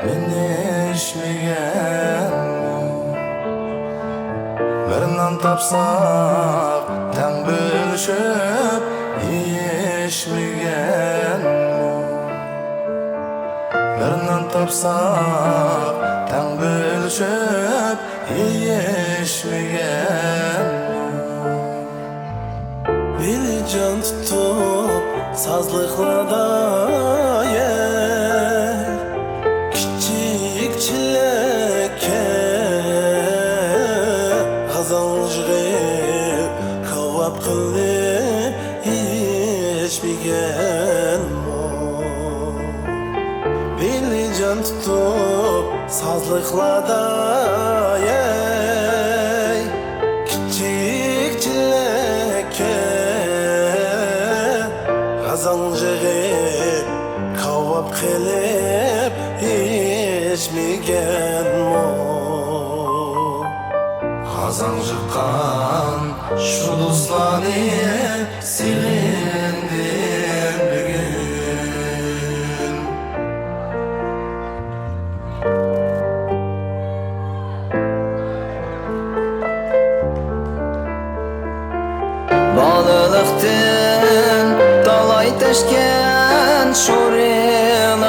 men eşmegenmi bir nan tapsak taң bölüşüp yeşmegenmi bir nan tapsak taң bölüşüp yeşmegenmi Beni can tutup sazlıklarda yer Küçük çileke Gazalcığı kavap kılıp içmeyen Beni can tutup sazlıklarda yer Küçük çileke Gazalcığı kavap kılıp içmeyen Gazan jıkkan şu dostlarını sevindim bugün Balılıktın dalay teşken şorilanı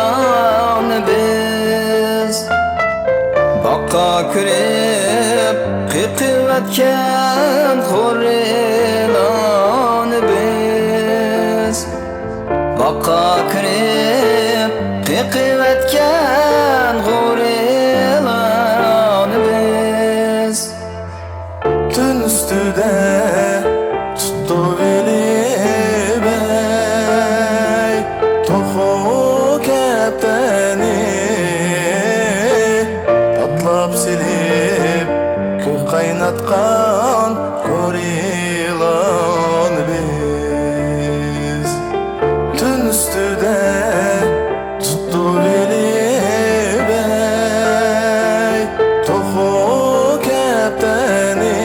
biz Bakka kürep kıkıvetken horilanı biz Bakka kürep kıkıvetken horilanı biz Tün üstüde tuttu beni bey Tohu kepteni Patlap silip köy kaynatkan korilan biz Tün üstüde tuttu beni bey Tohu kepteni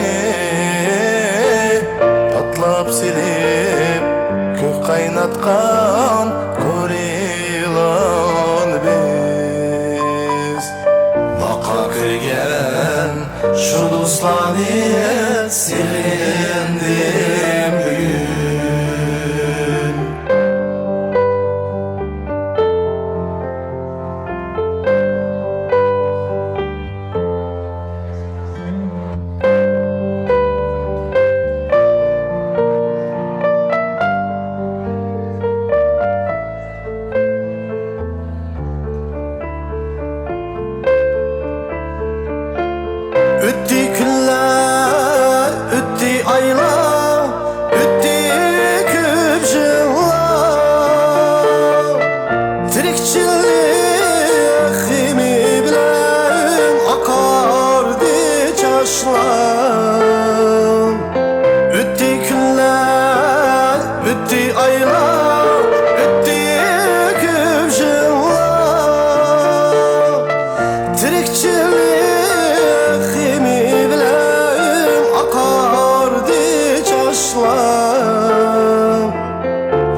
Patlap silip köy kaynatkan korilan biz Baka kırgen şu dostlarını sevindim bugün Öttü günler, öttü aylar, öttü köp yıllar Tirikçiliğimi bilen akardı çaşlar Öttü günler, öttü aylar, öttü köp yıllar Tirikçiliğimi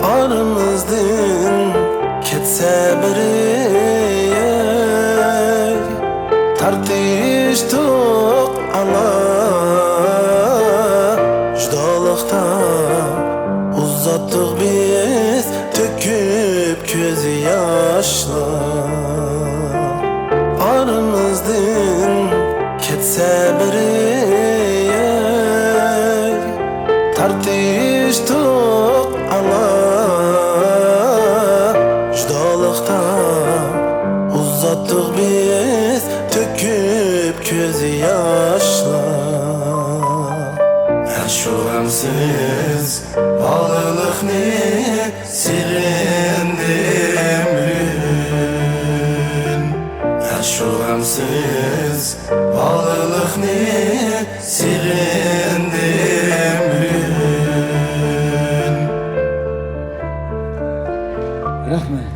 Aramızdan ketse biri tartıştık ama judalıkta uzattık biz töküp göz yaşlar Aramızdan ketse biri tartıştık ama judalıkta uzattık biz töküp göz yaşlar Şu gamsiz bağlılıkni sevindim bugün Şu gamsiz bağlılıkni sevindim bugün Rahmet